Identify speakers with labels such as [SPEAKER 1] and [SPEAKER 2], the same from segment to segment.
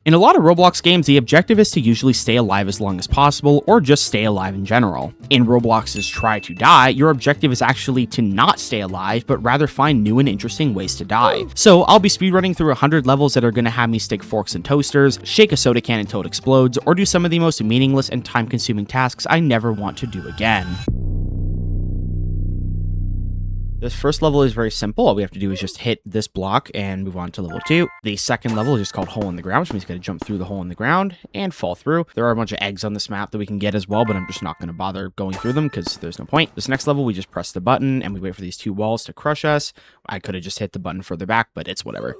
[SPEAKER 1] In a lot of Roblox games, the objective is to usually stay alive as long as possible, or just stay alive in general. In Roblox's Try to Die, your objective is actually to not stay alive, but rather find new and interesting ways to die. So I'll be speedrunning through 100 levels that are going to have me stick forks in toasters, shake a soda can until it explodes, or do some of the most meaningless and time-consuming tasks I never want to do again. This first level is very simple. All we have to do is just hit this block and move on to level 2. The second level is just called Hole in the Ground, which means you gotta jump through the hole in the ground and fall through. There are a bunch of eggs on this map that we can get as well, but I'm just not gonna bother going through them because there's no point. This next level, we just press the button and we wait for these two walls to crush us. I could have just hit the button further back, but it's whatever.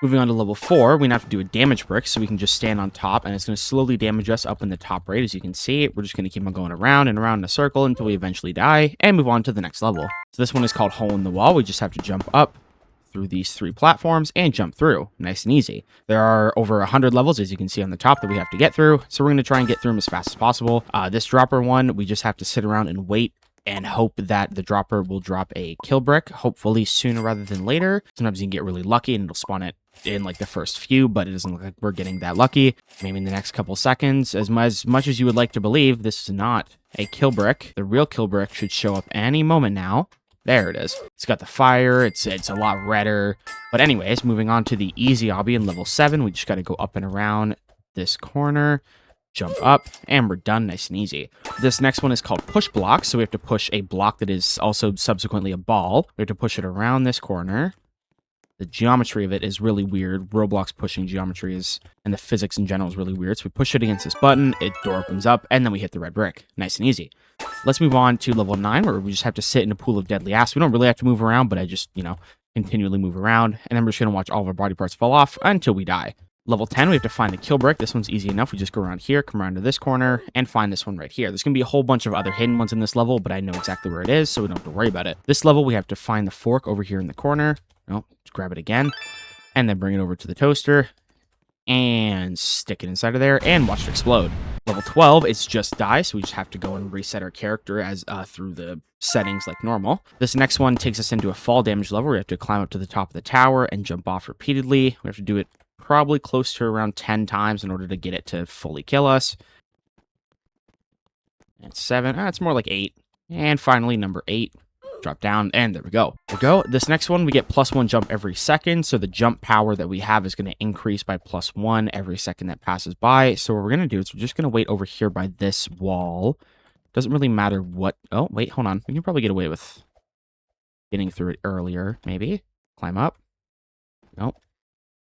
[SPEAKER 1] Moving on to level 4, we now have to do a damage brick, so we can just stand on top, and it's going to slowly damage us up in the top right, as you can see. We're just going to keep on going around and around in a circle until we eventually die, and move on to the next level. So this one is called Hole in the Wall. We just have to jump up through these 3 platforms and jump through. Nice and easy. There are over 100 levels, as you can see on the top, that we have to get through, so we're going to try and get through them as fast as possible. This dropper one, we just have to sit around and wait and hope that the dropper will drop a kill brick, hopefully sooner rather than later. Sometimes you can get really lucky and it'll spawn it in like the first few, but it doesn't look like we're getting that lucky. Maybe in the next couple seconds. As much as you would like to believe, this is not a kill brick. The real kill brick should show up any moment now. There it is. It's got the fire. It's a lot redder. But anyways, moving on to the easy obby in level 7. We just got to go up and around this corner, jump up, and we're done. Nice and easy. This next one is called push blocks, so we have to push a block that is also subsequently a ball. We have to push it around this corner. The geometry of it is really weird. Roblox pushing geometry and the physics in general is really weird. So we push it against this button, door opens up, and then we hit the red brick. Nice and easy. Let's move on to level 9, where we just have to sit in a pool of deadly acid. We don't really have to move around, but I just, continually move around, and then we're just going to watch all of our body parts fall off until we die. Level 10, we have to find the kill brick. This one's easy enough. We just go around here, come around to this corner, and find this one right here. There's going to be a whole bunch of other hidden ones in this level, but I know exactly where it is, so we don't have to worry about it. This level, we have to find the fork over here in the corner. No, just grab it again, and then bring it over to the toaster, and stick it inside of there, and watch it explode. Level 12, it's just die, so we just have to go and reset our character as through the settings like normal. This next one takes us into a fall damage level. We have to climb up to the top of the tower and jump off repeatedly. We have to do it probably close to around 10 times in order to get it to fully kill us. And 7, it's more like 8. And finally, number 8, drop down, and there we go. This next one, we get +1 jump every second, so the jump power that we have is going to increase by +1 every second that passes by. So what we're going to do is we're just going to wait over here by this wall. Doesn't really matter what... Oh, wait, hold on. We can probably get away with getting through it earlier, maybe. Climb up. Nope.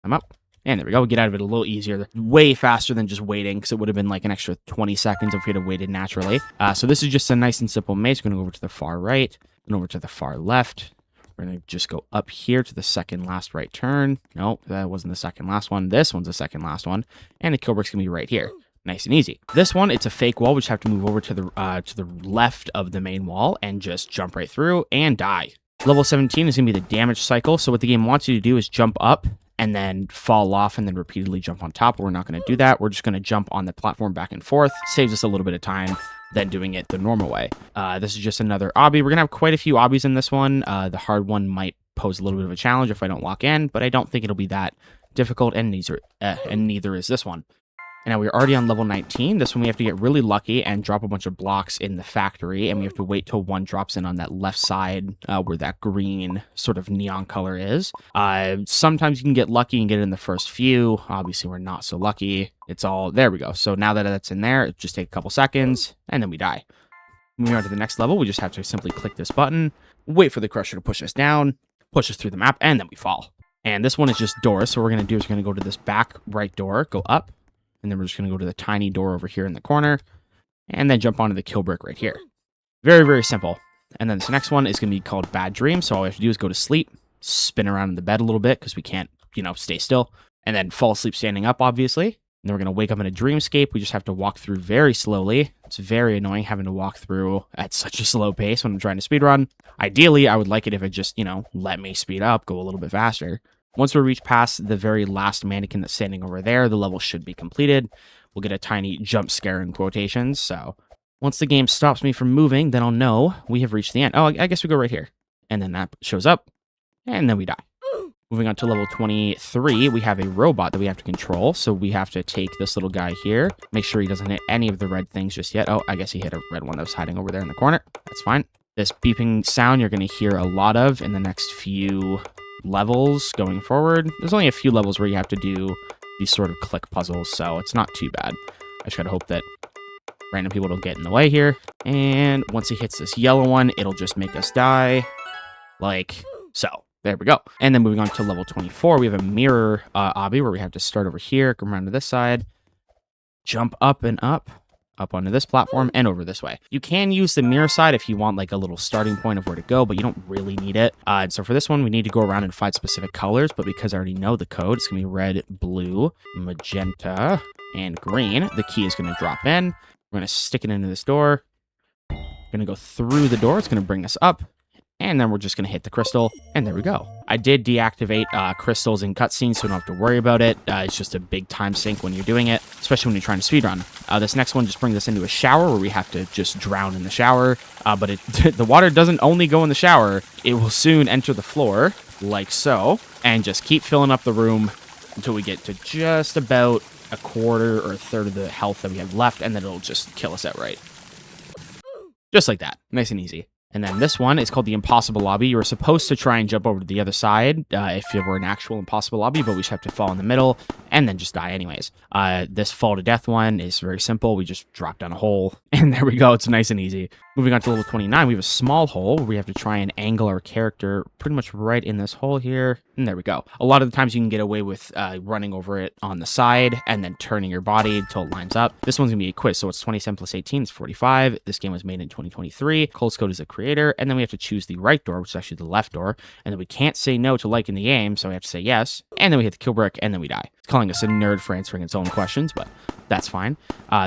[SPEAKER 1] Climb up. And there we go. We get out of it a little easier, way faster than just waiting, because it would have been like an extra 20 seconds if we had waited naturally. So this is just a nice and simple maze. We're going to go over to the far right, and over to the far left. We're going to just go up here to the second last right turn. Nope, that wasn't the second last one. This one's the second last one. And the kill brick's going to be right here. Nice and easy. This one, it's a fake wall. We just have to move over to the left of the main wall and just jump right through and die. Level 17 is going to be the damage cycle. So what the game wants you to do is jump up and then fall off and then repeatedly jump on top. We're not going to do that. We're just going to jump on the platform back and forth. Saves us a little bit of time than doing it the normal way. This is just another obby. We're going to have quite a few obbies in this one. The hard one might pose a little bit of a challenge if I don't lock in, but I don't think it'll be that difficult, and neither is this one. And now we're already on level 19. This one we have to get really lucky and drop a bunch of blocks in the factory, and we have to wait till one drops in on that left side where that green sort of neon color is. Sometimes you can get lucky and get it in the first few. Obviously, we're not so lucky. It's all... There we go. So now that that's in there, it just takes a couple seconds, and then we die. Moving on to the next level, we just have to simply click this button, wait for the crusher to push us down, push us through the map, and then we fall. And this one is just doors. So what we're going to do is we're going to go to this back right door, go up, and then we're just going to go to the tiny door over here in the corner, and then jump onto the kill brick right here. Very, very simple. And then this next one is going to be called Bad Dream. So all we have to do is go to sleep, spin around in the bed a little bit, because we can't, stay still, and then fall asleep standing up, obviously. And then we're going to wake up in a dreamscape. We just have to walk through very slowly. It's very annoying having to walk through at such a slow pace when I'm trying to speedrun. Ideally, I would like it if it just, let me speed up, go a little bit faster. Once we reach past the very last mannequin that's standing over there, the level should be completed. We'll get a tiny jump scare in quotations. So once the game stops me from moving, then I'll know we have reached the end. Oh, I guess we go right here. And then that shows up, and then we die. Moving on to level 23, we have a robot that we have to control. So we have to take this little guy here, make sure he doesn't hit any of the red things just yet. Oh, I guess he hit a red one that was hiding over there in the corner. That's fine. This beeping sound you're going to hear a lot of in the next few levels going forward. There's only a few levels where you have to do these sort of click puzzles, so it's not too bad. I just gotta hope that random people don't get in the way here. And once he hits this yellow one, it'll just make us die, like so. There we go. And then moving on to level 24, we have a mirror obby where we have to start over here, come around to this side, jump up and up onto this platform, and over this way. You can use the mirror side if you want like a little starting point of where to go, but you don't really need it. And so for this one, we need to go around and find specific colors, but because I already know the code, it's gonna be red, blue, magenta, and green. The key is gonna drop in. We're gonna stick it into this door. We're gonna go through the door. It's gonna bring us up. And then we're just going to hit the crystal, and there we go. I did deactivate crystals in cutscenes, so we don't have to worry about it. It's just a big time sink when you're doing it, especially when you're trying to speedrun. This next one just brings us into a shower where we have to just drown in the shower. But the water doesn't only go in the shower. It will soon enter the floor, like so, and just keep filling up the room until we get to just about a quarter or a third of the health that we have left, and then it'll just kill us outright. Just like that. Nice and easy. And then this one is called the Impossible Lobby. You were supposed to try and jump over to the other side if it were an actual impossible lobby, but we just have to fall in the middle and then just die anyways. This fall to death one is very simple. We just drop down a hole, and there we go. It's nice and easy. Moving on to level 29, we have a small hole where we have to try and angle our character pretty much right in this hole here, and there we go. A lot of the times you can get away with running over it on the side and then turning your body until it lines up. This one's going to be a quiz, so it's 27 plus 18 is 45. This game was made in 2023. Cold Code is a creator, and then we have to choose the right door, which is actually the left door, and then we can't say no to liking the game, so we have to say yes, and then we hit the kill brick, and then we die. It's calling us a nerd for answering its own questions, but that's fine.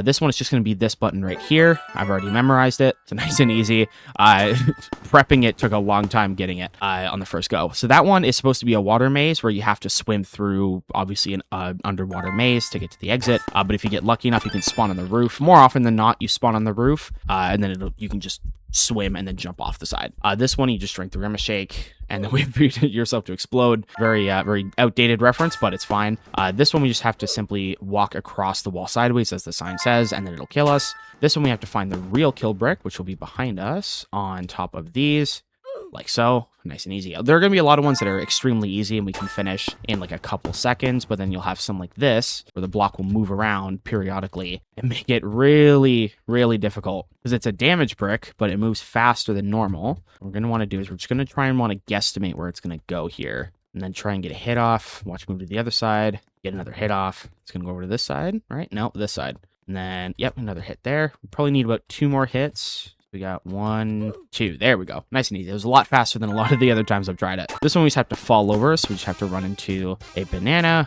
[SPEAKER 1] This one is just going to be this button right here. I've already memorized it. It's nice and easy. Prepping it took a long time getting it on the first go. So that one is supposed to be a water maze where you have to swim through, obviously, an underwater maze to get to the exit. But if you get lucky enough, you can spawn on the roof. More often than not, you spawn on the roof, and then you can just swim and then jump off the side. This one, you just drink the Rima Shake and then wait for yourself to explode. Very outdated reference, but it's fine. This one, we just have to simply walk across the wall sideways, as the sign says, and then it'll kill us. This one, we have to find the real kill brick, which will be behind us on top of these, like so. Nice and easy. There are going to be a lot of ones that are extremely easy and we can finish in like a couple seconds, but then you'll have some like this where the block will move around periodically and make it really, really difficult because it's a damage brick, but it moves faster than normal. What we're going to want to do is we're just going to try and want to guesstimate where it's going to go here and then try and get a hit off. Watch move to the other side, get another hit off. It's going to go over to this side, right? No, this side. And then, yep, another hit there. We probably need about 2 more hits. We got 1, 2. There we go. Nice and easy. It was a lot faster than a lot of the other times I've tried it. This one we just have to fall over, so we just have to run into a banana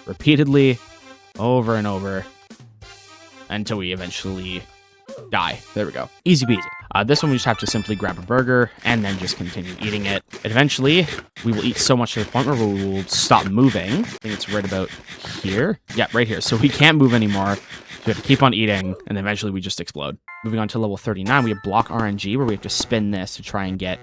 [SPEAKER 1] repeatedly over and over until we eventually die. There we go. Easy peasy. This one we just have to simply grab a burger and then just continue eating it. Eventually, we will eat so much to the point where we will stop moving. I think it's right about here. Yeah, right here. So we can't move anymore. We have to keep on eating, and eventually we just explode. Moving on to level 39, we have block RNG, where we have to spin this to try and get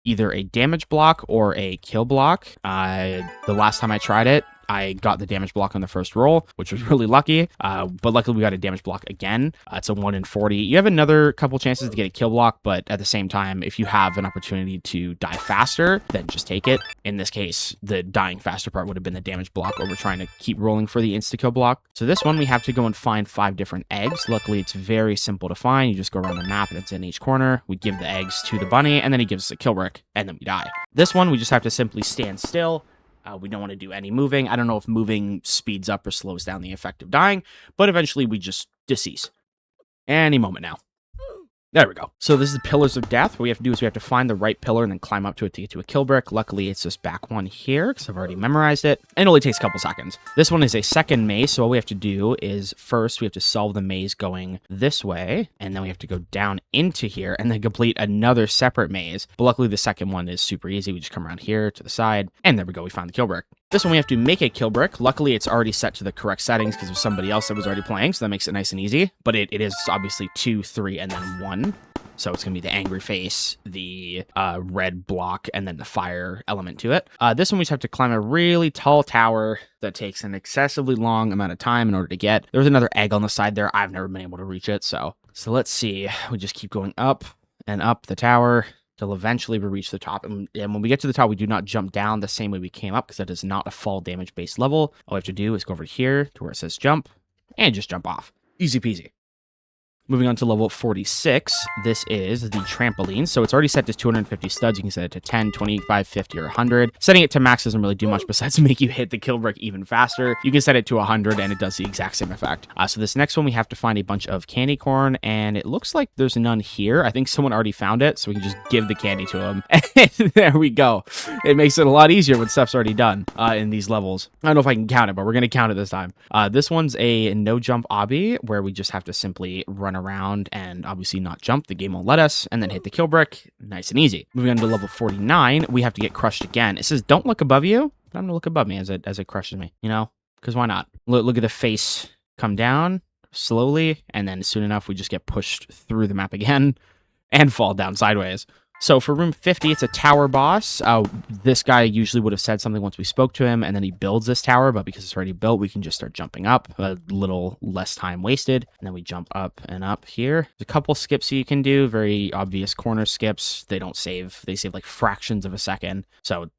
[SPEAKER 1] either a damage block or a kill block. The last time I tried it, I got the damage block on the first roll, which was really lucky. But luckily we got a damage block again. It's a 1 in 40. You have another couple chances to get a kill block, but at the same time, if you have an opportunity to die faster, then just take it. In this case, the dying faster part would have been the damage block over trying to keep rolling for the insta-kill block. So this one, we have to go and find 5 different eggs. Luckily, it's very simple to find. You just go around the map and it's in each corner. We give the eggs to the bunny, and then he gives us a kill brick, and then we die. This one, we just have to simply stand still. We don't want to do any moving. I don't know if moving speeds up or slows down the effect of dying, but eventually we just decease. Any moment now. There we go. So this is the Pillars of Death. What we have to do is we have to find the right pillar and then climb up to it to get to a kill brick. Luckily, it's this back one here because I've already memorized it. And it only takes a couple seconds. This one is a second maze. So all we have to do is first we have to solve the maze going this way. And then we have to go down into here and then complete another separate maze. But luckily, the second one is super easy. We just come around here to the side. And there we go. We found the kill brick. This one we have to make a kill brick. Luckily, it's already set to the correct settings because there's somebody else that was already playing. So that makes it nice and easy. But it is obviously 2, 3, and then 1. So it's going to be the angry face, the red block, and then the fire element to it. This one we just have to climb a really tall tower that takes an excessively long amount of time in order to get. There's another egg on the side there. I've never been able to reach it. So let's see. We just keep going up and up the tower till eventually we reach the top. And when we get to the top, we do not jump down the same way we came up because that is not a fall damage based level. All we have to do is go over here to where it says jump and just jump off. Easy peasy. Moving on to level 46, this is the trampoline. So it's already set to 250 studs. You can set it to 10, 25, 50, or 100. Setting it to max doesn't really do much besides make you hit the kill brick even faster. You can set it to 100 and it does the exact same effect. So this next one, we have to find a bunch of candy corn, and it looks like there's none here. I think someone already found it, so we can just give the candy to him. And there we go. It makes it a lot easier when stuff's already done in these levels. I don't know if I can count it, but we're going to count it this time. This one's a no jump obby where we just have to simply run around and obviously not jump. The game won't let us, and then hit the kill brick. Nice and easy. Moving on to level 49, we have to get crushed again. It says don't look above you, but I'm gonna look above me as it crushes me, you know, because why not? Look at the face come down slowly, and then soon enough we just get pushed through the map again and fall down sideways. So for room 50, it's a tower boss. This guy usually would have said something once we spoke to him, and then he builds this tower, but because it's already built, we can just start jumping up. A little less time wasted, and then we jump up and up here. There's a couple skips you can do, very obvious corner skips. They don't save. They save like fractions of a second, so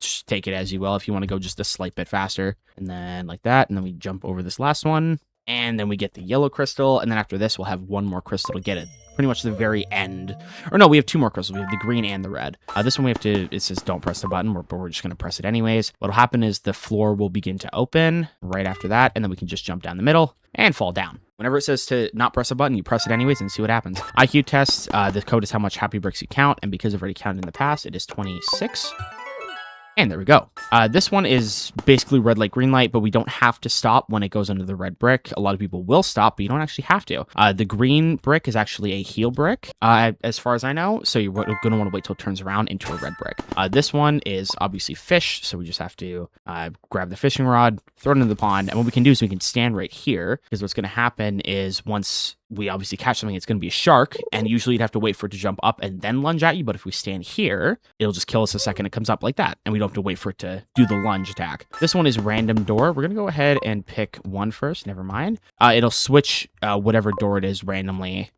[SPEAKER 1] just take it as you will if you want to go just a slight bit faster. And then like that, and then we jump over this last one, and then we get the yellow crystal, and then after this, we'll have one more crystal to get it. Pretty much the very end. Or no, we have two more crystals. We have the green and the red. This one we have to, it says don't press the button, but we're just going to press it anyways. What'll happen is the floor will begin to open right after that, and then we can just jump down the middle and fall down. Whenever it says to not press a button, you press it anyways and see what happens. IQ test, the code is how much happy bricks you count, and because I've already counted in the past, it is 26. And there we go. This one is basically red light, green light, but we don't have to stop when it goes under the red brick. A lot of people will stop, but you don't actually have to. The green brick is actually a heal brick, as far as I know, so you're going to want to wait till it turns around into a red brick. This one is obviously fish, so we just have to grab the fishing rod, throw it into the pond, and what we can do is we can stand right here, because what's going to happen is once we obviously catch something, it's going to be a shark, and usually you'd have to wait for it to jump up and then lunge at you, but if we stand here, it'll just kill us the second it comes up like that, and we don't have to wait for it to do the lunge attack. This one is random door. We're going to go ahead and pick one first, never mind. It'll switch whatever door it is randomly.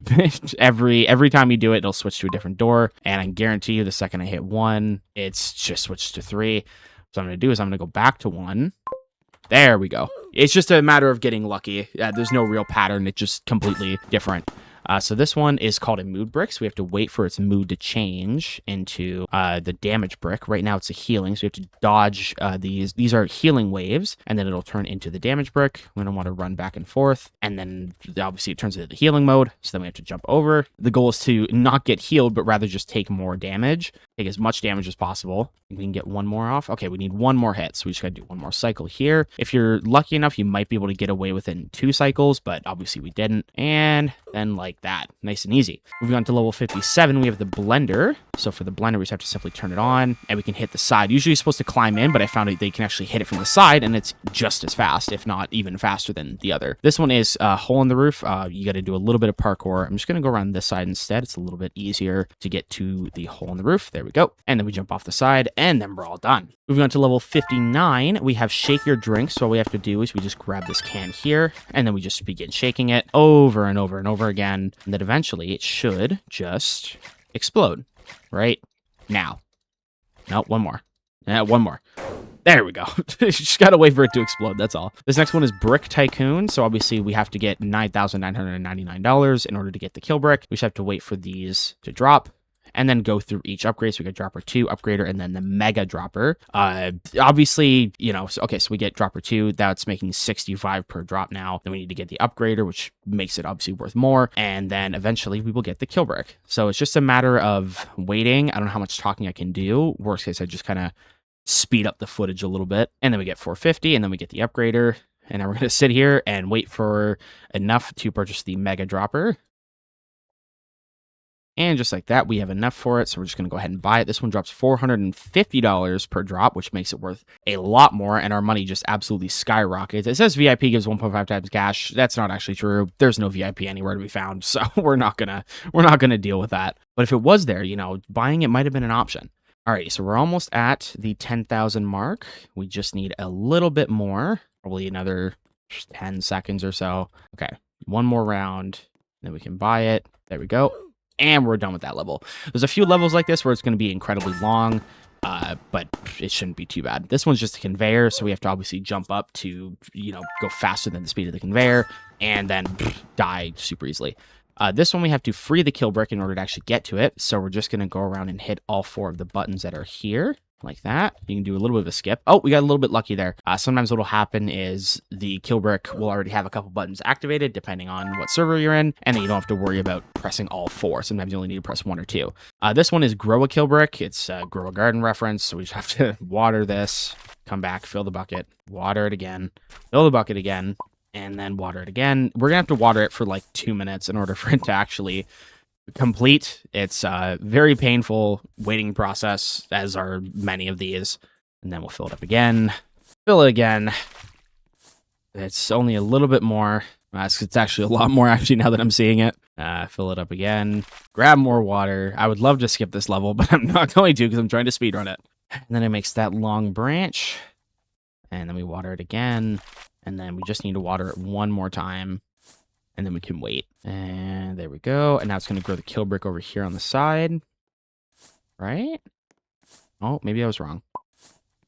[SPEAKER 1] every time you do it, it'll switch to a different door, and I guarantee you the second I hit one, it's just switched to 3. So what I'm going to do is I'm going to go back to 1. There we go. It's just a matter of getting lucky. There's no real pattern. It's just completely different. So this one is called a mood brick. So we have to wait for its mood to change into the damage brick. Right now it's a healing. So we have to dodge these. These are healing waves, and then it'll turn into the damage brick. We don't want to run back and forth. And then obviously it turns into the healing mode. So then we have to jump over. The goal is to not get healed, but rather just take more damage. Take as much damage as possible. We can get one more off. Okay, we need one more hit. So we just got to do one more cycle here. If you're lucky enough, you might be able to get away within 2 cycles, but obviously we didn't. And then like that. Nice and easy. Moving on to level 57, we have the blender. So for the blender, we just have to simply turn it on, and we can hit the side. Usually you're supposed to climb in, but I found that they can actually hit it from the side, and it's just as fast, if not even faster than the other. This one is a hole in the roof. You got to do a little bit of parkour. I'm just going to go around this side instead. It's a little bit easier to get to the hole in the roof. There we go. And then we jump off the side, and then we're all done. Moving on to level 59, we have shake your drink. So all we have to do is we just grab this can here, and then we just begin shaking it over and over and over again. And then eventually it should just explode right now. No, one more. One more. There we go. You just gotta wait for it to explode, that's all. This next one is Brick Tycoon. So obviously we have to get $9,999 in order to get the kill brick. We just have to wait for these to drop, and then go through each upgrade. So we get dropper 2, upgrader, and then the mega dropper. Obviously, you know, so we get dropper 2, that's making 65 per drop now. Then we need to get the upgrader, which makes it obviously worth more. And then eventually we will get the kill brick. So it's just a matter of waiting. I don't know how much talking I can do. Worst case, I just kind of speed up the footage a little bit. And then we get 450, and then we get the upgrader. And now we're going to sit here and wait for enough to purchase the mega dropper. And just like that, we have enough for it, so we're just going to go ahead and buy it. This one drops $450 per drop, which makes it worth a lot more, and our money just absolutely skyrockets. It says VIP gives 1.5 times cash. That's not actually true. There's no VIP anywhere to be found, so we're not gonna deal with that. But if it was there, you know, buying it might have been an option. Alrighty, so we're almost at the 10,000 mark. We just need a little bit more, probably another 10 seconds or so. Okay, one more round, then we can buy it. There we go. And we're done with that level. There's a few levels like this where it's going to be incredibly long, but it shouldn't be too bad. This one's just a conveyor, so we have to obviously jump up to, you know, go faster than the speed of the conveyor, and then die super easily. This one we have to free the kill brick in order to actually get to it, so we're just going to go around and hit all 4 of the buttons that are here. Like that. You can do a little bit of a skip. Oh, we got a little bit lucky there. Sometimes what will happen is the kill brick will already have a couple buttons activated depending on what server you're in, and then you don't have to worry about pressing all 4. Sometimes you only need to press 1 or 2. This one is grow a kill brick. It's a grow a garden reference, so we just have to water this, come back, fill the bucket, water it again, fill the bucket again, and then water it again. We're gonna have to water it for like 2 minutes in order for it to actually complete. It's a very painful waiting process, as are many of these. And then we'll fill it up again, fill it again. It's only a little bit more. It's actually a lot more actually now that I'm seeing it. Fill it up again, grab more water. I would love to skip this level, but I'm not going to because I'm trying to speedrun it. And then it makes that long branch, and then we water it again, and then we just need to water it one more time. And then we can wait. And there we go. And now it's going to grow the kill brick over here on the side. Right? Oh, maybe I was wrong.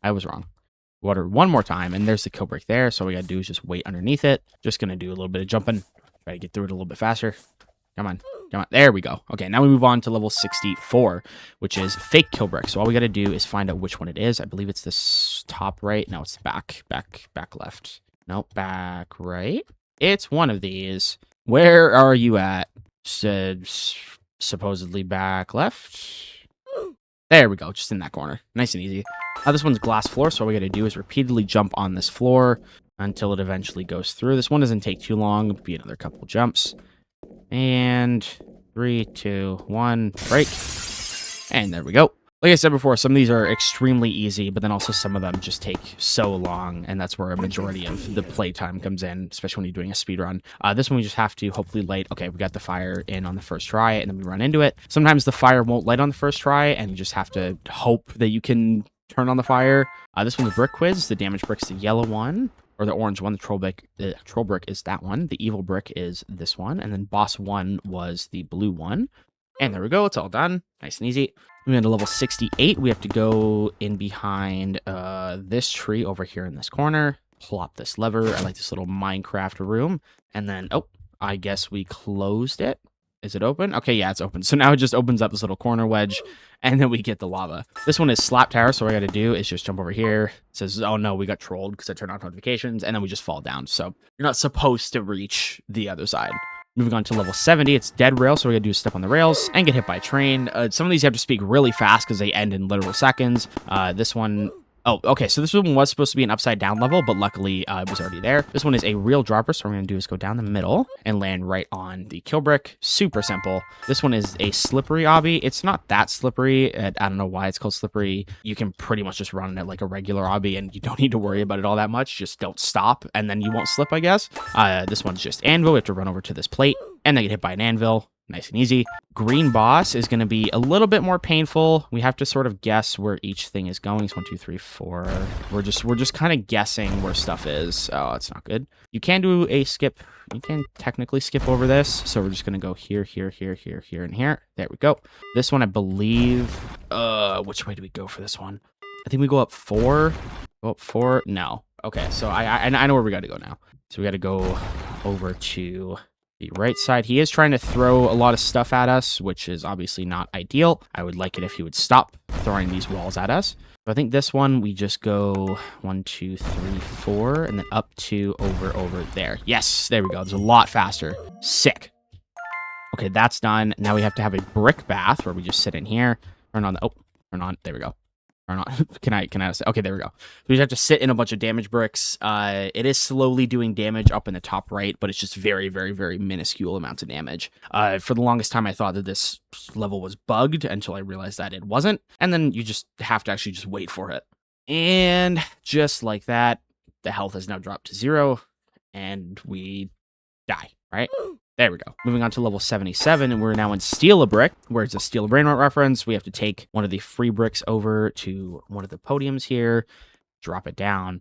[SPEAKER 1] I was wrong. Water one more time. And there's the kill brick there. So all we got to do is just wait underneath it. Just going to do a little bit of jumping. Try to get through it a little bit faster. Come on. Come on. There we go. Okay, now we move on to level 64, which is fake kill brick. So all we got to do is find out which one it is. I believe it's this top right. No, it's back left. Nope, back right. It's one of these. Where are you at? Said supposedly back left. There we go. Just in that corner. Nice and easy. This one's glass floor, so all we got to do is repeatedly jump on this floor until it eventually goes through. This one doesn't take too long. It'll be another couple jumps. And 3, 2, 1, break. And there we go. Like I said before, some of these are extremely easy, but then also some of them just take so long, and that's where a majority of the playtime comes in, especially when you're doing a speedrun. This one we just have to hopefully light. Okay, we got the fire in on the first try, and then we run into it. Sometimes the fire won't light on the first try, and you just have to hope that you can turn on the fire. This one's a brick quiz. The damage brick's the yellow one, or the orange one. The troll brick is that one. The evil brick is this one, and then boss 1 was the blue one. And there we go. It's all done. Nice and easy. We went to level 68. We have to go in behind this tree over here in this corner. Plop this lever. I like this little Minecraft room. And then, oh, I guess we closed it. Is it open? Okay, yeah, it's open. So now it just opens up this little corner wedge, and then we get the lava. This one is slap tower, so what I got to do is just jump over here. It says, oh no, we got trolled because I turned on notifications, and then we just fall down. So you're not supposed to reach the other side. Moving on to level 70, it's dead rail, so what we gotta do is step on the rails and get hit by a train. Some of these you have to speak really fast because they end in literal seconds. This one, oh, okay, so this one was supposed to be an upside down level, but luckily it was already there. This one is a real dropper, so what we're gonna do is go down the middle and land right on the kill brick. Super simple. This one is a slippery obby. It's not that slippery. I don't know why it's called slippery. You can pretty much just run it like a regular obby, and you don't need to worry about it all that much. Just don't stop, and then you won't slip, I guess. This one's just anvil. We have to run over to this plate and then get hit by an anvil. Nice and easy. Green boss is going to be a little bit more painful. We have to sort of guess where each thing is going. It's 1, 2, 3, 4. We're just kind of guessing where stuff is. Oh, it's not good. You can do a skip. You can technically skip over this. So we're just going to go here, here, here, here, here, and here. There we go. This one, I believe. Which way do we go for this one? I think we go up 4. Go up 4. No. Okay, so I know where we got to go now. So we got to go over to the right side. He is trying to throw a lot of stuff at us, which is obviously not ideal. I would like it if he would stop throwing these walls at us. So I think this one, we just go 1, 2, 3, 4, and then up to over there. Yes, there we go. It's a lot faster. Sick. Okay, that's done. Now we have to have a brick bath where we just sit in here. Turn on the, oh, turn on. There we go. Or not? Can I say? Okay, there we go. We just have to sit in a bunch of damage bricks. It is slowly doing damage up in the top right, but it's just very, very, very minuscule amounts of damage. For the longest time, I thought that this level was bugged until I realized that it wasn't. And then you just have to actually just wait for it. And just like that, the health has now dropped to 0, and we die, right? There we go. Moving on to level 77, and we're now in Steal a Brick, where it's a Steal a Brainrot reference. We have to take one of the free bricks over to one of the podiums here, drop it down,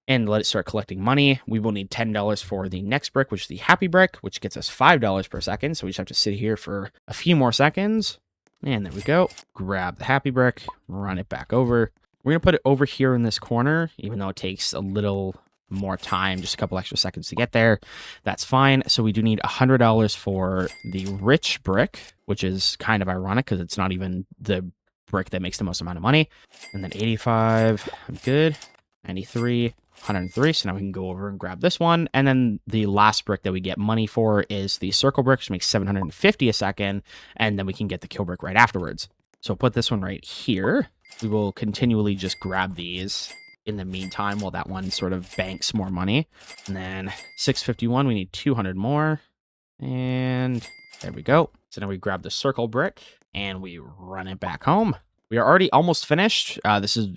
[SPEAKER 1] and let it start collecting money. We will need $10 for the next brick, which is the Happy Brick, which gets us $5 per second. So we just have to sit here for a few more seconds. And there we go. Grab the Happy Brick, run it back over. We're going to put it over here in this corner, even though it takes a little more time, just a couple extra seconds to get there. That's fine. So we do need $100 for the Rich Brick, which is kind of ironic because it's not even the brick that makes the most amount of money. And then 85, I'm good. 93, 103. So now we can go over and grab this one. And then the last brick that we get money for is the Circle Brick, which makes 750 a second. And then we can get the Kill Brick right afterwards. So put this one right here. We will continually just grab these in the meantime while that one sort of banks more money. And then 651, we need 200 more. And there we go. So now we grab the Circle Brick and we run it back home. We are already almost finished. This is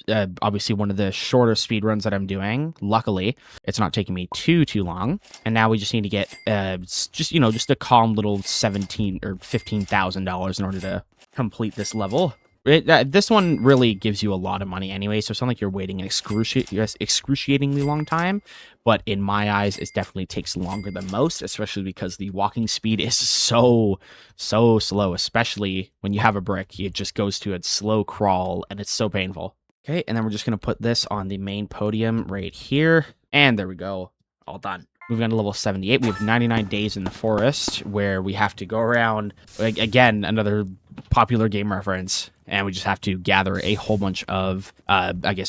[SPEAKER 1] obviously one of the shorter speed runs that I'm doing. Luckily, it's not taking me too long. And now we just need to get just a calm little $17,000 or $15,000 in order to complete this level. This one really gives you a lot of money anyway, so it's not like you're waiting an excruciatingly long time, but in my eyes, it definitely takes longer than most, especially because the walking speed is so slow, especially when you have a brick. It just goes to a slow crawl, and it's so painful. Okay, and then we're just going to put this on the main podium right here, and there we go, all done. Moving on to level 78, we have 99 days in the forest, where we have to go around, again, another popular game reference, and we just have to gather a whole bunch of,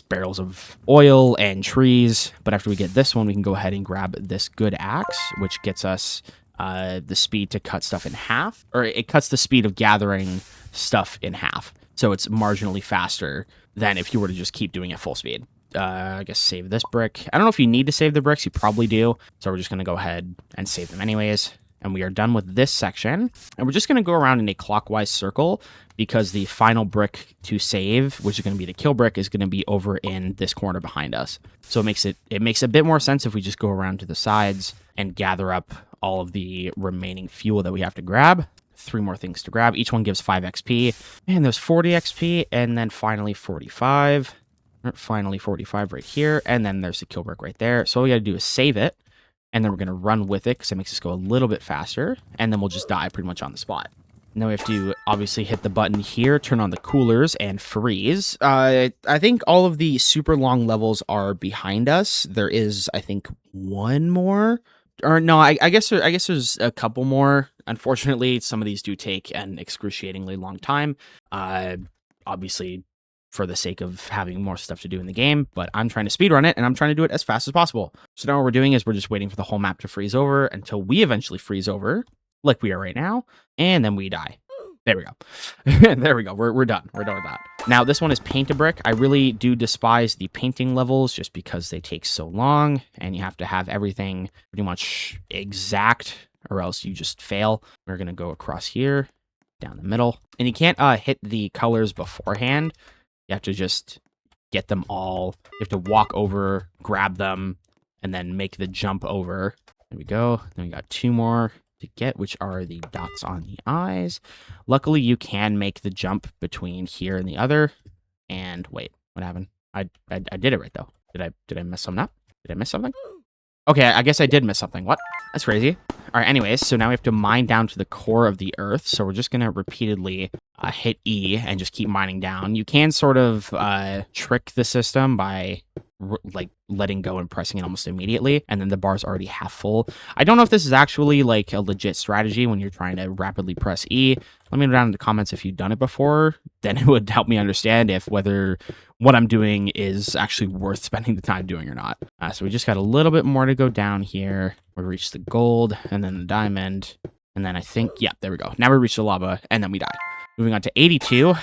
[SPEAKER 1] barrels of oil and trees. But after we get this one, we can go ahead and grab this good axe, which gets us the speed to cut stuff in half, or it cuts the speed of gathering stuff in half. So it's marginally faster than if you were to just keep doing it full speed. I guess save this brick. I don't know if you need to save the bricks. You probably do. So we're just going to go ahead and save them anyways. And we are done with this section. And we're just going to go around in a clockwise circle because the final brick to save, which is going to be the Kill Brick, is going to be over in this corner behind us. So it makes a bit more sense if we just go around to the sides and gather up all of the remaining fuel that we have to grab. 3 more things to grab. Each one gives 5 XP. And there's 40 XP. And then finally 45. Finally 45 right here. And then there's the Kill Brick right there. So all we got to do is save it. And then we're going to run with it because it makes us go a little bit faster. And then we'll just die pretty much on the spot. Now we have to obviously hit the button here, turn on the coolers, and freeze. I think all of the super long levels are behind us. There is, I think, one more. Or no, I guess there's a couple more. Unfortunately, some of these do take an excruciatingly long time. Obviously, for the sake of having more stuff to do in the game, but I'm trying to speedrun it, and I'm trying to do it as fast as possible. So now what we're doing is we're just waiting for the whole map to freeze over until we eventually freeze over, like we are right now, and then we die. There we go. There we go. We're done. We're done with that. Now, this one is Paint a Brick. I really do despise the painting levels just because they take so long, and you have to have everything pretty much exact, or else you just fail. We're going to go across here, down the middle, and you can't hit the colors beforehand. You have to just get them all. You have to walk over, grab them, and then make the jump over. There we go. Then we got 2 more to get, which are the dots on the eyes. Luckily, you can make the jump between here and the other. And wait, what happened? I did it right, though. Did I mess something up? Did I miss something? Okay, I guess I did miss something. What? That's crazy. All right, anyways, so now we have to mine down to the core of the earth. So we're just going to repeatedly hit E and just keep mining down. You can sort of trick the system by letting go and pressing it almost immediately, and then the bar's already half full. I don't know if this is actually like a legit strategy when you're trying to rapidly press E. Let me know down in the comments if you've done it before. Then it would help me understand if whether what I'm doing is actually worth spending the time doing or not. So we just got a little bit more to go down here. We reach the gold and then the diamond, and then I think, yeah, there we go. Now we reach the lava and then we die. Moving on to 82.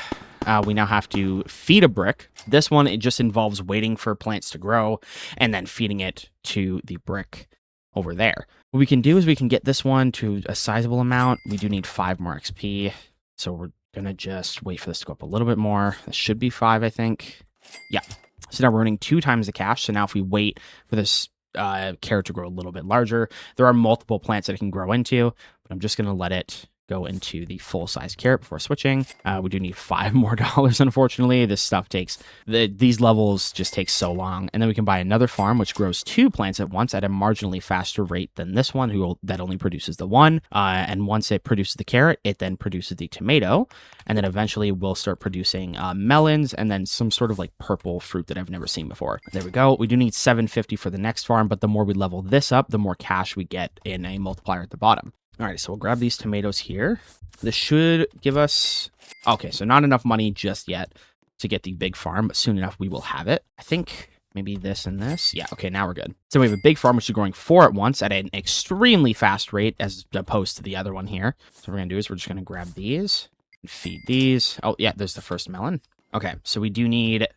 [SPEAKER 1] we now have to feed a brick. This one, it just involves waiting for plants to grow and then feeding it to the brick over there. What we can do is we can get this one to a sizable amount. We do need 5 more XP. So we're going to just wait for this to go up a little bit more. This should be 5, I think. Yeah. So now we're earning 2 times the cash. So now if we wait for this carrot to grow a little bit larger, there are multiple plants that it can grow into, but I'm just going to let it go into the full-size carrot before switching. We do need $5 more, unfortunately. This stuff takes, these levels just take so long. And then we can buy another farm, which grows 2 plants at once at a marginally faster rate than this one, that only produces the 1. And once it produces the carrot, it then produces the tomato. And then eventually we'll start producing melons and then some sort of like purple fruit that I've never seen before. There we go. We do need 750 for the next farm, but the more we level this up, the more cash we get in a multiplier at the bottom. All right, so we'll grab these tomatoes here. This should give us... Okay, so not enough money just yet to get the big farm, but soon enough we will have it. I think maybe this and this. Yeah, okay, now we're good. So we have a big farm, which is growing 4 at once at an extremely fast rate as opposed to the other one here. So what we're going to do is we're just going to grab these and feed these. Oh, yeah, there's the first melon. Okay, so we do need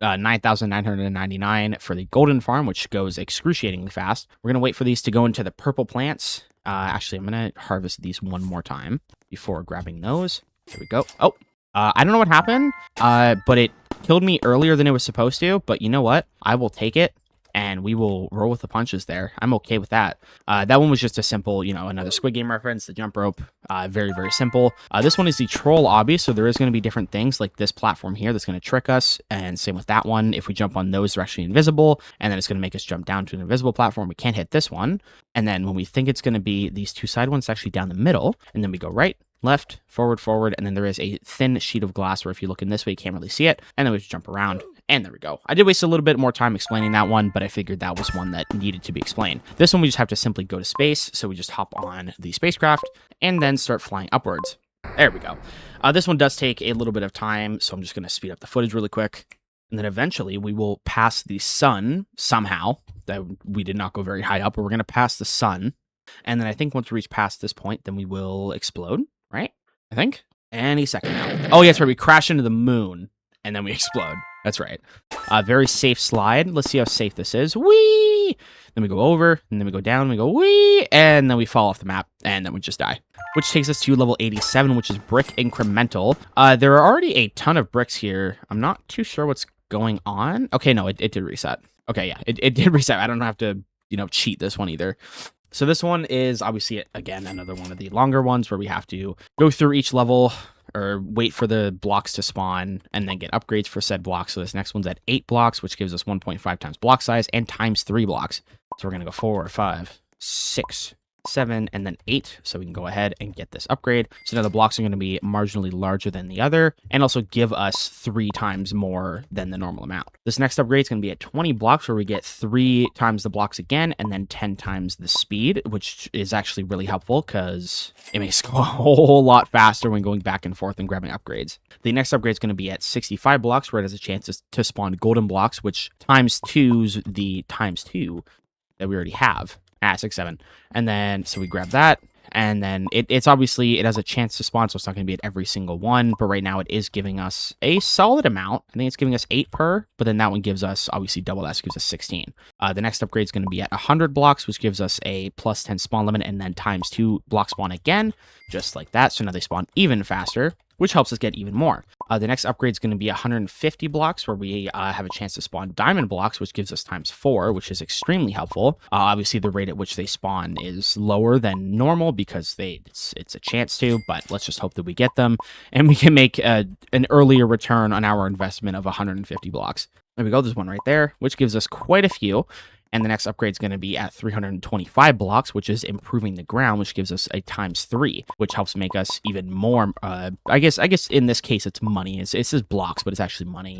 [SPEAKER 1] 9,999 for the golden farm, which goes excruciatingly fast. We're going to wait for these to go into the purple plants. Actually, I'm going to harvest these one more time before grabbing those. There we go. Oh, I don't know what happened, but it killed me earlier than it was supposed to. But you know what? I will take it, and we will roll with the punches there. I'm okay with that. That one was just a simple, another Squid Game reference, the jump rope. Very, very simple. This one is the troll obby, so there is going to be different things like this platform here that's going to trick us, and same with that one. If we jump on those, they're actually invisible, and then it's going to make us jump down to an invisible platform. We can't hit this one. And then when we think it's going to be these 2 side ones, it's actually down the middle, and then we go right, left, forward, and then there is a thin sheet of glass where if you look in this way, you can't really see it, and then we just jump around. And there we go. I did waste a little bit more time explaining that one, but I figured that was one that needed to be explained. This one, we just have to simply go to space. So we just hop on the spacecraft and then start flying upwards. There we go. This one does take a little bit of time, so I'm just going to speed up the footage really quick. And then eventually we will pass the sun somehow. That we did not go very high up, but we're going to pass the sun. And then I think once we reach past this point, then we will explode, right? I think. Any second now. Oh, yes, right. We crash into the moon and then we explode. That's right. Very safe slide. Let's see how safe this is. Whee! Then we go over, and then we go down, we go whee! And then we fall off the map, and then we just die. Which takes us to level 87, which is brick incremental. There are already a ton of bricks here. I'm not too sure what's going on. Okay, no, it did reset. Okay, yeah, it did reset. I don't have to, cheat this one either. So this one is obviously, again, another one of the longer ones where we have to go through each level or wait for the blocks to spawn and then get upgrades for said blocks. So this next one's at 8 blocks, which gives us 1.5 times block size and times 3 blocks. So we're going to go 4, 5, 6, 7, and then 8. So we can go ahead and get this upgrade. So now the blocks are going to be marginally larger than the other and also give us 3 times more than the normal amount. This next upgrade is going to be at 20 blocks where we get 3 times the blocks again and then 10 times the speed, which is actually really helpful because it makes it go a whole lot faster when going back and forth and grabbing upgrades. The next upgrade is going to be at 65 blocks where it has a chance to spawn golden blocks, which times 2's the times 2 that we already have. 6, 7. And then, so we grab that. And then it's obviously, it has a chance to spawn, so it's not going to be at every single one. But right now it is giving us a solid amount. I think it's giving us 8 per, but then that one gives us, obviously, double that, so gives us 16. The next upgrade is going to be at 100 blocks, which gives us a plus 10 spawn limit, and then times 2 block spawn again, just like that. So now they spawn even faster, which helps us get even more. The next upgrade is going to be 150 blocks, where we have a chance to spawn diamond blocks, which gives us times 4, which is extremely helpful. Obviously, the rate at which they spawn is lower than normal because it's a chance to, but let's just hope that we get them, and we can make an earlier return on our investment of 150 blocks. There we go. There's one right there, which gives us quite a few. And the next upgrade is going to be at 325 blocks, which is improving the ground, which gives us a times 3, which helps make us even more. I guess in this case, it's money. It says blocks, but it's actually money,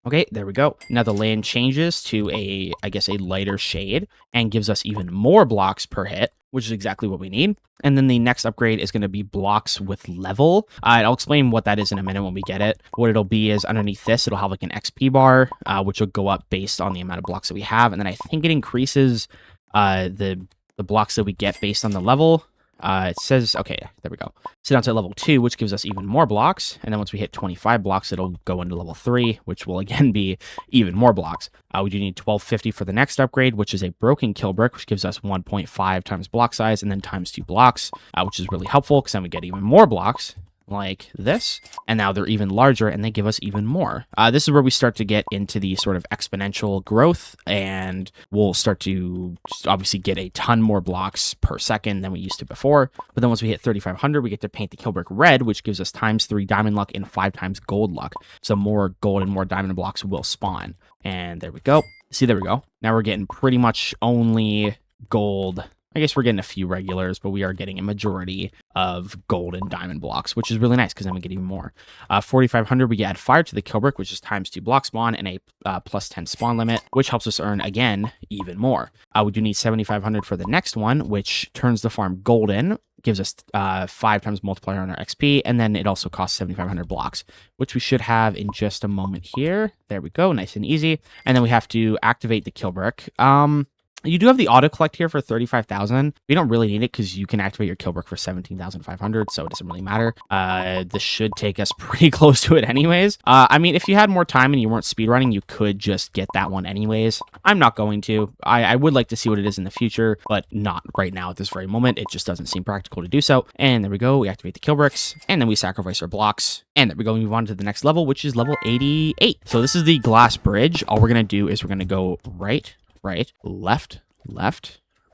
[SPEAKER 1] Okay, there we go. Now the land changes to a lighter shade and gives us even more blocks per hit, which is exactly what we need. And then the next upgrade is going to be blocks with level. I'll explain what that is in a minute when we get it. What it'll be is underneath this, it'll have like an XP bar, which will go up based on the amount of blocks that we have. And then I think it increases the blocks that we get based on the level. It says, okay, there we go. So down to level 2, which gives us even more blocks. And then once we hit 25 blocks, it'll go into level 3, which will again be even more blocks. We do need 1250 for the next upgrade, which is a broken kill brick, which gives us 1.5 times block size and then times 2 blocks, which is really helpful because then we get even more blocks like this, and now they're even larger and they give us even more. This is where we start to get into the sort of exponential growth, and we'll start to obviously get a ton more blocks per second than we used to before. But then once we hit 3500, we get to paint the kill brick red, which gives us times 3 diamond luck and 5 times gold luck. So more gold and more diamond blocks will spawn. And there we go. See, there we go. Now we're getting pretty much only gold. I guess we're getting a few regulars, but we are getting a majority of gold and diamond blocks, which is really nice because then we get even more. 4,500, we add fire to the kill brick, which is times 2 block spawn and a plus 10 spawn limit, which helps us earn, again, even more. We do need 7,500 for the next one, which turns the farm golden, gives us 5 times multiplier on our XP, and then it also costs 7,500 blocks, which we should have in just a moment here. There we go, nice and easy. And then we have to activate the kill brick. You do have the auto collect here for 35,000. We don't really need it because you can activate your kill brick for 17,500, so it doesn't really matter. This should take us pretty close to it anyways. I mean, if you had more time and you weren't speedrunning, you could just get that one anyways. I'm not going to. I would like to see what it is in the future, but not right now at this very moment. It just doesn't seem practical to do so. And there we go. We activate the kill bricks, and then we sacrifice our blocks. And there we go. We move on to the next level, which is level 88. So this is the glass bridge. All we're going to do is we're going to go right, left,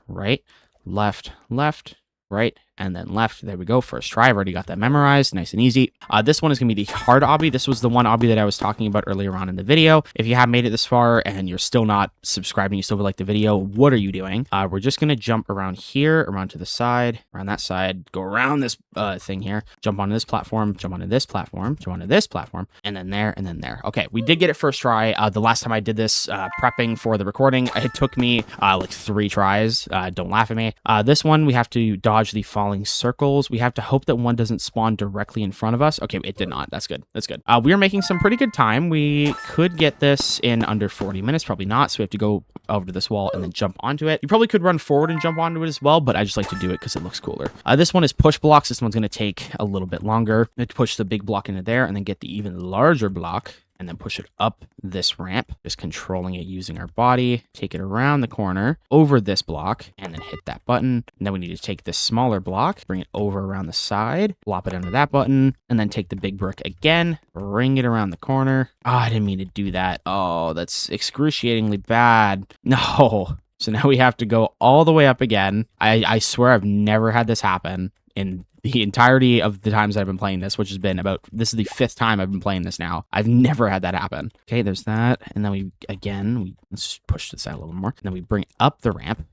[SPEAKER 1] right, left, right, and then left. There we go. First try. I've already got that memorized. Nice and easy. This one is going to be the hard obby. This was the one obby that I was talking about earlier on in the video. If you have made it this far and you're still not subscribing, you still would like the video, what are you doing? We're just going to jump around here, around to the side, around that side, go around this thing here, jump onto this platform, jump onto this platform, jump onto this platform, and then there, and then there. Okay, we did get it first try. The last time I did this prepping for the recording, it took me like 3 tries. Don't laugh at me. This one, we have to dodge the falling circles. We have to hope that one doesn't spawn directly in front of us. Okay, it did not. That's good. That's good. We are making some pretty good time. We could get this in under 40 minutes. Probably not. So we have to go over to this wall and then jump onto it. You probably could run forward and jump onto it as well, but I just like to do it because it looks cooler. This one is push blocks. This one's going to take a little bit longer. We have to push the big block into there and then get the even larger block and then push it up this ramp, just controlling it using our body, take it around the corner, over this block, and then hit that button. And then we need to take this smaller block, bring it over around the side, flop it under that button, and then take the big brick again, bring it around the corner. Oh, I didn't mean to do that. Oh, that's excruciatingly bad. No. So now we have to go all the way up again. I swear I've never had this happen in the entirety of the times I've been playing this, which has been this is the 5th time I've been playing this now. I've never had that happen. Okay, there's that. And then let's push this out a little more. And then we bring up the ramp,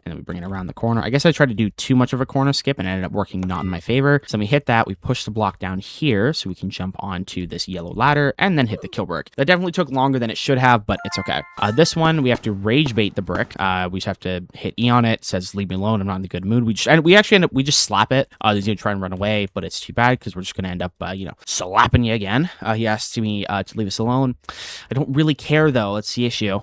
[SPEAKER 1] and then we bring it around the corner. I guess I tried to do too much of a corner skip and it ended up working not in my favor. So we hit that, we push the block down here so we can jump onto this yellow ladder and then hit the kill brick. That definitely took longer than it should have, but it's okay. This one, we have to rage bait the brick. We just have to hit E on it. It says, leave me alone, I'm not in the good mood. We just slap it. He's gonna try and run away, but it's too bad because we're just gonna end up, slapping you again. He asked me to leave us alone. I don't really care though, that's the issue.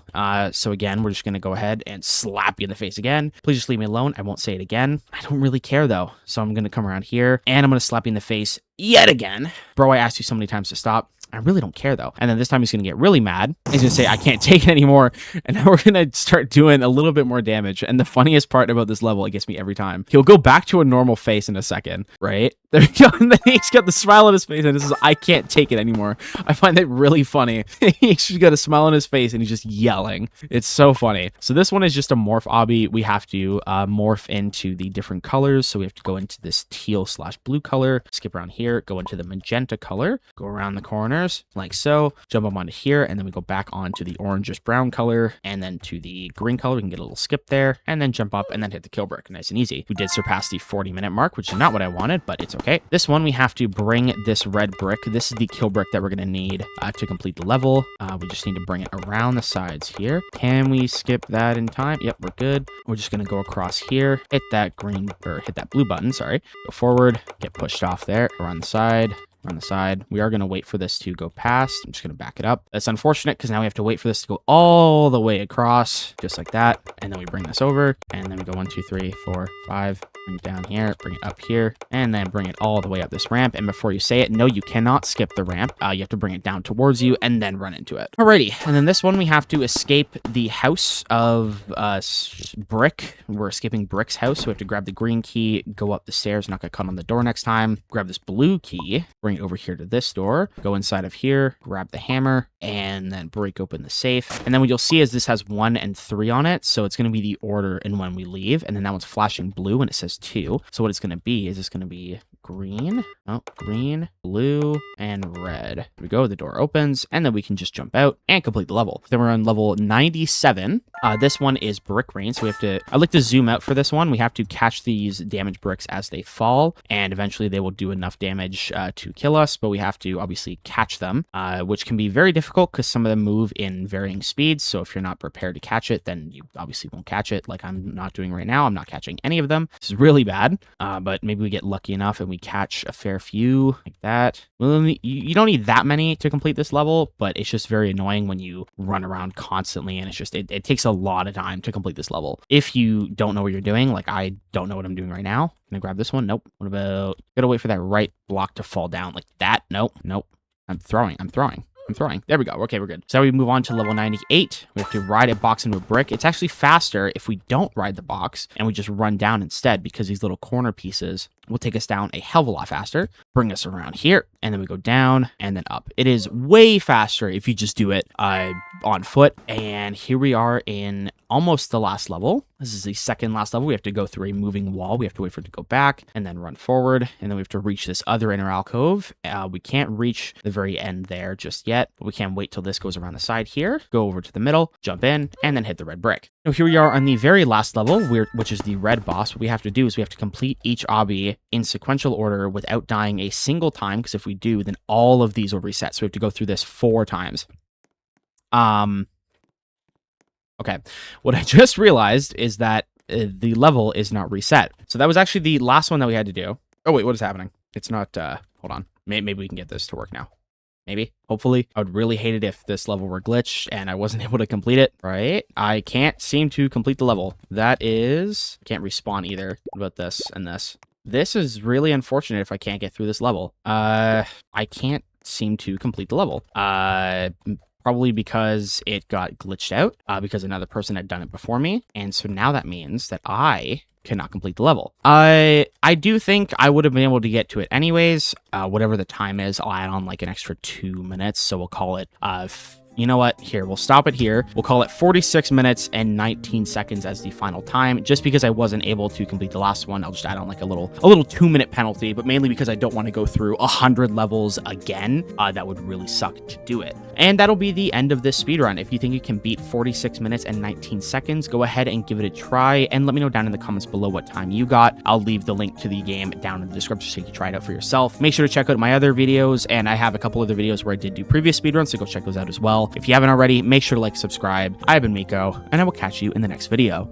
[SPEAKER 1] So again, we're just gonna go ahead and slap you in the face again. Please just leave me alone. I won't say it again. I don't really care though. So I'm going to come around here and I'm going to slap you in the face yet again. Bro, I asked you so many times to stop. I really don't care though. And then this time he's going to get really mad. He's going to say, I can't take it anymore. And now we're going to start doing a little bit more damage. And the funniest part about this level, it gets me every time. He'll go back to a normal face in a second, right? There we go. And then he's got the smile on his face and this is, I can't take it anymore. I find that really funny. He's got a smile on his face and he's just yelling. It's so funny. So this one is just a morph obby. We have to morph into the different colors. So we have to go into this teal/blue color, skip around here, go into the magenta color, go around the corners like so, jump up onto here, and then we go back onto the orangish brown color and then to the green color. We can get a little skip there and then jump up and then hit the kill brick. Nice and easy. We did surpass the 40-minute mark, which is not what I wanted, but it's okay. This one, we have to bring this red brick. This is the kill brick that we're going to need to complete the level. We just need to bring it around the sides here. Can we skip that in time? Yep, we're good. We're just going to go across here, hit that blue button, sorry. Go forward, get pushed off there, around the side, on the side. We are going to wait for this to go past. I'm just going to back it up. That's unfortunate because now we have to wait for this to go all the way across, just like that. And then we bring this over, and then we go 1, 2, 3, 4, 5. Bring it down here, bring it up here, and then bring it all the way up this ramp. And before you say it, no, you cannot skip the ramp. You have to bring it down towards you and then run into it. Alrighty, and then this one we have to escape the house of Brick. We're escaping Brick's house, so we have to grab the green key, go up the stairs, not get caught on the door next time. Grab this blue key, bring it over here to this door, go inside of here, grab the hammer, and then break open the safe. And then what you'll see is this has 1 and 3 on it, so it's going to be the order in when we leave. And then that one's flashing blue, and it says 2. So what it's going to be is it's going to be green, green, blue, and red. There we go. The door opens, and then we can just jump out and complete the level. Then we're on level 97. This one is brick rain, so we have to, I like to zoom out for this one. We have to catch these damaged bricks as they fall, and eventually they will do enough damage to kill us, but we have to obviously catch them, which can be very difficult because some of them move in varying speeds, so if you're not prepared to catch it, then you obviously won't catch it, like I'm not doing right now. I'm not catching any of them. This is really bad, but maybe we get lucky enough and we catch a fair few like that. Well, you don't need that many to complete this level, but it's just very annoying when you run around constantly, and it's just it takes a lot of time to complete this level if you don't know what you're doing. Like I don't know what I'm doing right now. Gonna grab this one. Nope. What about, gotta wait for that right block to fall down like that? Nope. I'm throwing. There we go. Okay, we're good. So we move on to level 98. We have to ride a box into a brick. It's actually faster if we don't ride the box and we just run down instead, because these little corner pieces will take us down a hell of a lot faster, bring us around here, and then we go down and then up. It is way faster if you just do it on foot. And here we are in almost the last level. This is the second last level. We have to go through a moving wall. We have to wait for it to go back and then run forward. And then we have to reach this other inner alcove. We can't reach the very end there just yet, but we can wait till this goes around the side here, go over to the middle, jump in, and then hit the red brick. Now here we are on the very last level, which is the red boss. What we have to do is we have to complete each obby in sequential order without dying a single time, because if we do, then all of these will reset. So we have to go through this 4 times. Okay, what I just realized is that the level is not reset. So that was actually the last one that we had to do. Oh wait, what is happening? It's not, hold on. Maybe we can get this to work now. Maybe, hopefully. I would really hate it if this level were glitched and I wasn't able to complete it, right? I can't seem to complete the level. That is, can't respawn either. What about this and this? This is really unfortunate if I can't get through this level. I can't seem to complete the level. Probably because it got glitched out, because another person had done it before me. And so now that means that I cannot complete the level. I do think I would have been able to get to it anyways. Whatever the time is, I'll add on like an extra 2 minutes. So we'll call it, you know what? Here, we'll stop it here. We'll call it 46 minutes and 19 seconds as the final time. Just because I wasn't able to complete the last one, I'll just add on like a little 2-minute penalty, but mainly because I don't want to go through 100 levels again. That would really suck to do it. And that'll be the end of this speedrun. If you think you can beat 46 minutes and 19 seconds, go ahead and give it a try and let me know down in the comments below what time you got. I'll leave the link to the game down in the description so you can try it out for yourself. Make sure to check out my other videos, and I have a couple other videos where I did do previous speedruns, so go check those out as well. If you haven't already, make sure to like, subscribe. I've been Miko, and I will catch you in the next video.